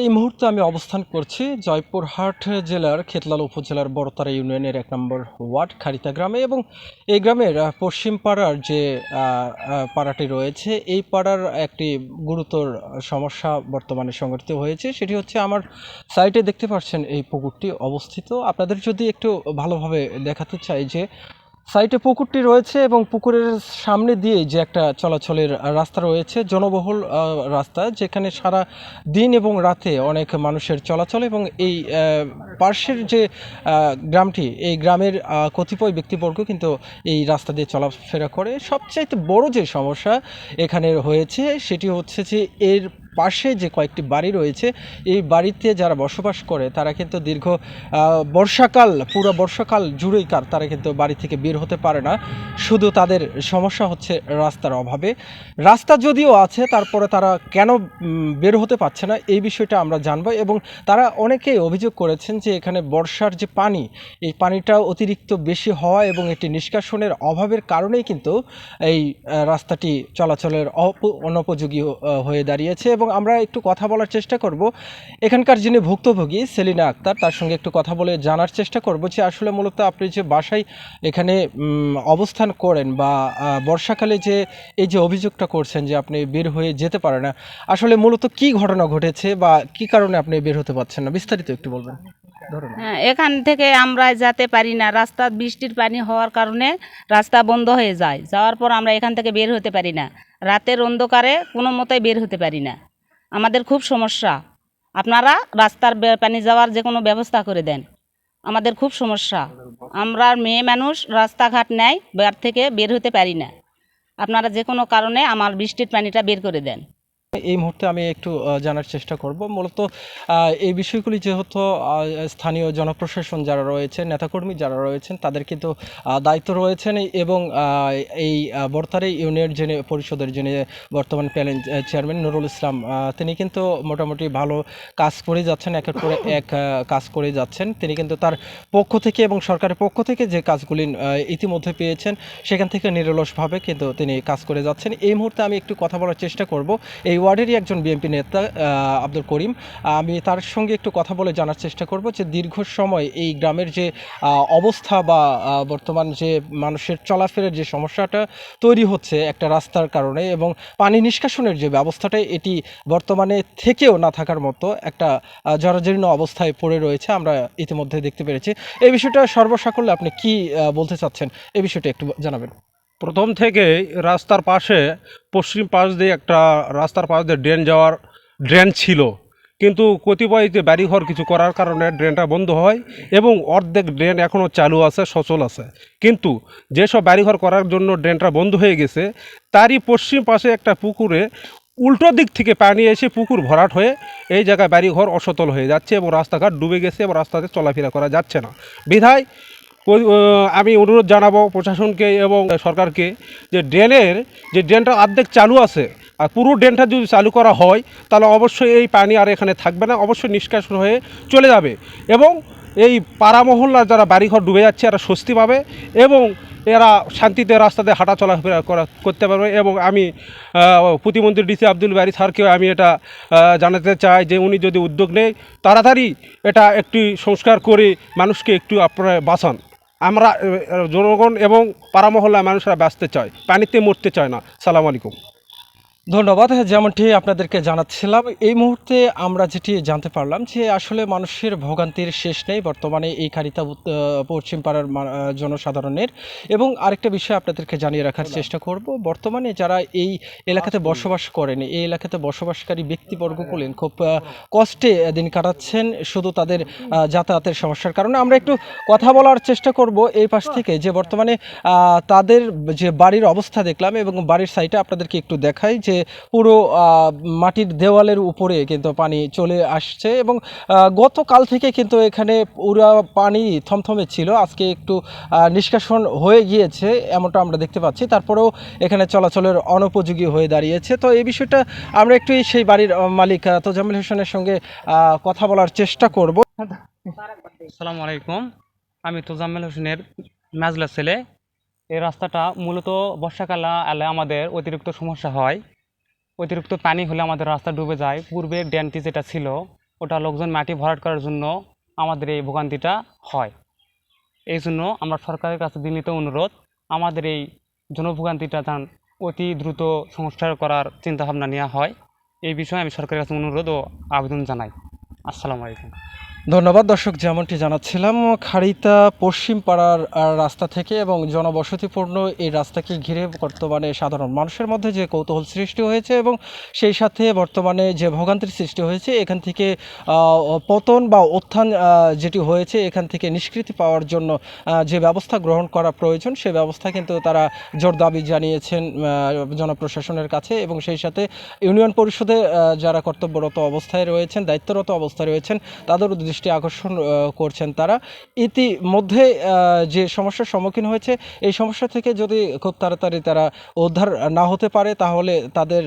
এই মুহূর্তে আমি অবস্থান করছি জয়পুরহাট জেলার খেতলাল উপজেলার বড়তারা ইউনিয়নের ১ নম্বর ওয়ার্ড খারিতা গ্রামে এবং এই গ্রামের পশ্চিম পাড়ার যে পাড়াটি রয়েছে এই পাড়ার একটি গুরুতর সমস্যা বর্তমানে সংঘটিত হয়েছে। সেটি হচ্ছে আমার সাইটে দেখতে পাচ্ছেন এই পুকুরটি অবস্থিত। আপনাদের যদি একটু ভালোভাবে দেখাতে চাই যে সাইটে পুকুরটি রয়েছে এবং পুকুরের সামনে দিয়ে যে একটা চলাচলের রাস্তা রয়েছে, জনবহুল রাস্তা, যেখানে সারা দিন এবং রাতে অনেক মানুষের চলাচল এবং এই পার্শ্বের যে গ্রামটি, এই গ্রামের কতিপয় ব্যক্তিবর্গ কিন্তু এই রাস্তা দিয়ে চলাফেরা করে। সবচাইতে বড় যে সমস্যা এখানে হয়েছে সেটি হচ্ছে যে এর পাশে যে কয়েকটি বাড়ি রয়েছে, এই বাড়িতে যারা বসবাস করে তারা কিন্তু দীর্ঘ বর্ষাকাল, পুরো বর্ষাকাল জুড়েই তারা কিন্তু বাড়ি থেকে বের হতে পারে না। শুধু তাদের সমস্যা হচ্ছে রাস্তার অভাবে। রাস্তা যদিও আছে তারপরে তারা কেন বের হতে পারছে না এই বিষয়টা আমরা জানবো। এবং তারা অনেকেই অভিযোগ করেছেন যে এখানে বর্ষার যে পানি, এই পানিটা অতিরিক্ত বেশি হওয়া এবং এটি নিষ্কাশনের অভাবের কারণেই কিন্তু এই রাস্তাটি চলাচলের অনুপযোগী হয়ে দাঁড়িয়েছে। এবং আমরা একটু কথা বলার চেষ্টা করব এখানকার যিনি ভুক্তভোগী সেলিনা আক্তার, তার সঙ্গে একটু কথা বলে জানার চেষ্টা করব যে আসলে মূলত আপনি যে বাসায় এখানে অবস্থান করেন বা বর্ষাকালে যে এই যে অভিযোগটা করছেন যে আপনি বের হয়ে যেতে পারেন না, আসলে মূলত কি ঘটনা ঘটেছে বা কি কারণে আপনি বের হতে পারছেন না, বিস্তারিত একটু বলবেন। হ্যাঁ, এখান থেকে আমরা যেতে পারি না। রাস্তা বৃষ্টির পানি হওয়ার কারণে রাস্তা বন্ধ হয়ে যায়। যাওয়ার পর আমরা এখান থেকে বের হতে পারি না। রাতের অন্ধকারে কোনো মতেই বের হতে পারি না। আমাদের খুব সমস্যা। আপনারা রাস্তার পানি যাওয়ার যে কোনো ব্যবস্থা করে দেন। আমাদের খুব সমস্যা। আমরা মেয়ে মানুষ, রাস্তাঘাট নেই, বের থেকে বের হতে পারি না। আপনারা যে কোনো কারণে আমার বৃষ্টির পানিটা বের করে দেন। এই মুহূর্তে আমি একটু জানার চেষ্টা করব মূলত এই বিষয়গুলি যেহেতু স্থানীয় জনপ্রশাসন যারা রয়েছেন, নেতাকর্মী যারা রয়েছেন, তাদের কিন্তু দায়িত্ব রয়েছেন। এবং এই বড়তারা ইউনিয়ন যিনি পরিষদের যিনি বর্তমান প্যানেল চেয়ারম্যান নুরুল ইসলাম, তিনি কিন্তু মোটামুটি ভালো কাজ করে যাচ্ছেন, একের পরে এক কাজ করে যাচ্ছেন। তিনি কিন্তু তার পক্ষ থেকে এবং সরকারের পক্ষ থেকে যে কাজগুলি ইতিমধ্যে পেয়েছেন সেখান থেকে নিরলসভাবে কিন্তু তিনি কাজ করে যাচ্ছেন। এই মুহূর্তে আমি একটু কথা বলার চেষ্টা করব এই ওয়ার্ডেরই একজন বিএনপি নেতা আব্দুল করিম। আমি তার সঙ্গে একটু কথা বলে জানার চেষ্টা করব যে দীর্ঘ সময় এই গ্রামের যে অবস্থা বা বর্তমান যে মানুষের চলাফেরার যে সমস্যাটা তৈরি হচ্ছে একটা রাস্তার কারণে এবং পানি নিষ্কাশনের যে ব্যবস্থাটা, এটি বর্তমানে থেকেও না থাকার মতো একটা জরাজীর্ণ অবস্থায় পড়ে রয়েছে, আমরা ইতিমধ্যে দেখতে পেরেছি। এই বিষয়টা সর্বসাকল্যে আপনি কি বলতে চাচ্ছেন, এই বিষয়টা একটু জানাবেন। প্রথম থেকে রাস্তার পাশে পশ্চিম পাশ দিয়ে একটা রাস্তার পাশ দিয়ে ড্রেন ছিল, কিন্তু কতিপয় যে বাড়িঘর কিছু করার কারণে ড্রেনটা বন্ধ হয় এবং অর্ধেক ড্রেন এখনও চালু আছে, সচল আছে। কিন্তু যেসব বাড়িঘর করার জন্য ড্রেনটা বন্ধ হয়ে গেছে, তারই পশ্চিম পাশে একটা পুকুরে উল্টো দিক থেকে পানি এসে পুকুর ভরাট হয়ে এই জায়গায় বাড়িঘর অসচল হয়ে যাচ্ছে এবং রাস্তাঘাট ডুবে গেছে এবং রাস্তাতে চলাফেরা করা যাচ্ছে না। বিধায় আমি অনুরোধ জানাবো প্রশাসনকে এবং সরকারকে যে ড্রেনটা অর্ধেক চালু আছে, আর পুরো ড্রেনটা যদি চালু করা হয় তাহলে অবশ্যই এই পানি আর এখানে থাকবে না, অবশ্যই নিষ্কাশন হয়ে চলে যাবে এবং এই পাড়া মহল্লার যারা বাড়িঘর ডুবে যাচ্ছে এরা স্বস্তি পাবে এবং এরা শান্তিতে রাস্তাতে হাঁটা চলাফেরা করতে পারবে। এবং আমি প্রতিমন্ত্রী ডিসি আব্দুল বারী স্যারকেও আমি এটা জানাতে চাই যে উনি যদি উদ্যোগ নেয় তাড়াতাড়ি এটা একটি সংস্কার করে মানুষকে একটু আপনারা বাঁচান। আমরা জনগণ এবং পাড়া মহল্লায় মানুষরা বাঁচতে চায়, পানিতে মরতে চায় না। সালাম আলাইকুম। ধন্যবাদ। যেমনটি আপনাদেরকে জানাচ্ছিলাম, এই মুহূর্তে আমরা যেটি জানতে পারলাম যে আসলে মানুষের ভোগান্তির শেষ নেই বর্তমানে এই খারিতা পশ্চিম পাড়ার জনসাধারণের। এবং আরেকটা বিষয় আপনাদেরকে জানিয়ে রাখার চেষ্টা করব, বর্তমানে যারা এই এলাকাতে বসবাস করেন, এই এলাকাতে বসবাসকারী ব্যক্তিবর্গ বলেন খুব কষ্টে দিন কাটাচ্ছেন শুধু তাদের যাতায়াতের সমস্যার কারণে। আমরা একটু কথা বলার চেষ্টা করব এই পাশ থেকে যে বর্তমানে তাদের যে বাড়ির অবস্থা দেখলাম এবং বাড়ির সাইডে আপনাদেরকে একটু দেখাই যে পুরো মাটির দেওয়ালের উপরে কিন্তু পানি চলে আসছে এবং গতকাল থেকে কিন্তু এখানে পুরো পানি থমথমে ছিল, আজকে একটু নিষ্কাশন হয়ে গিয়েছে এমনটা আমরা দেখতে পাচ্ছি। তারপরেও এখানে চলাচলের অনুপযোগী হয়ে দাঁড়িয়েছে। তো এই বিষয়টা আমরা একটু সেই বাড়ির মালিক তোজাম্মেল হোসেনের সঙ্গে কথা বলার চেষ্টা করব। আসসালামু আলাইকুম, আমি তোজাম্মেল হোসেনের মাজলা ছেলে। এই রাস্তাটা মূলত বর্ষাকালে এলে আমাদের অতিরিক্ত সমস্যা হয়। অতিরিক্ত পানি হলে আমাদের রাস্তা ডুবে যায়। পূর্বে ড্যানটি যেটা ছিল ওটা লোকজন মাটি ভরাট করার জন্য আমাদের এই ভোগান্তিটা হয়। এই জন্য আমরা সরকারের কাছে বিনীত অনুরোধ, আমাদের এই জনভোগান্তিটা যেন অতি দ্রুত সংস্কার করার চিন্তাভাবনা নেওয়া হয়। এই বিষয়ে আমি সরকারের কাছে অনুরোধ ও আবেদন জানাই। আসসালামু আলাইকুম। ধন্যবাদ। দর্শক, যেমনটি জানাচ্ছিলাম, খাড়িতা পশ্চিম পাড়ার রাস্তা থেকে এবং জনবসতিপূর্ণ এই রাস্তাকে ঘিরে বর্তমানে সাধারণ মানুষের মধ্যে যে কৌতূহল সৃষ্টি হয়েছে এবং সেই সাথে বর্তমানে যে ভোগান্তির সৃষ্টি হয়েছে, এখান থেকে পতন বা উত্থান যেটি হয়েছে, এখান থেকে নিষ্কৃতি পাওয়ার জন্য যে ব্যবস্থা গ্রহণ করা প্রয়োজন, সেই ব্যবস্থা কিন্তু তারা জোর দাবি জানিয়েছেন জনপ্রশাসনের কাছে এবং সেই সাথে ইউনিয়ন পরিষদে যারা কর্তব্যরত অবস্থায় রয়েছেন, দায়িত্বরত অবস্থায় রয়েছেন, তাদের দৃষ্টি আকর্ষণ করছেন তারা। ইতিমধ্যে যে সমস্যার সম্মুখীন হয়েছে, এই সমস্যা থেকে যদি খুব তাড়াতাড়ি তারা উদ্ধার না হতে পারে, তাহলে তাদের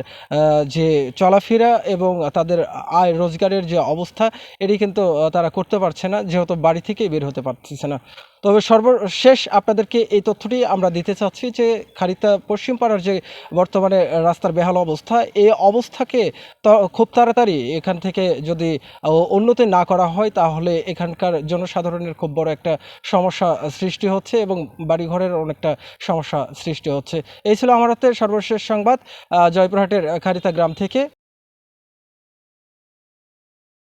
যে চলাফেরা এবং তাদের আয় রোজগারের যে অবস্থা, এটি কিন্তু তারা করতে পারছে না, যেহেতু বাড়ি থেকেই বের হতে পারছে না। তবে সর্বশেষ আপনাদেরকে এই তথ্যটি আমরা দিতে চাচ্ছি যে খাড়িতা পশ্চিম পাড়ার যে বর্তমানে রাস্তার বেহাল অবস্থা, এই অবস্থাকে খুব তাড়াতাড়ি এখান থেকে যদি উন্নতি না করা হয়, তাহলে এখানকার জনসাধারণের খুব বড় একটা সমস্যা সৃষ্টি হচ্ছে এবং বাড়িঘরের অনেকটা সমস্যা সৃষ্টি হচ্ছে। এই ছিল আমার হাতে সর্বশেষ সংবাদ জয়পুরহাটের খাড়িতা গ্রাম থেকে।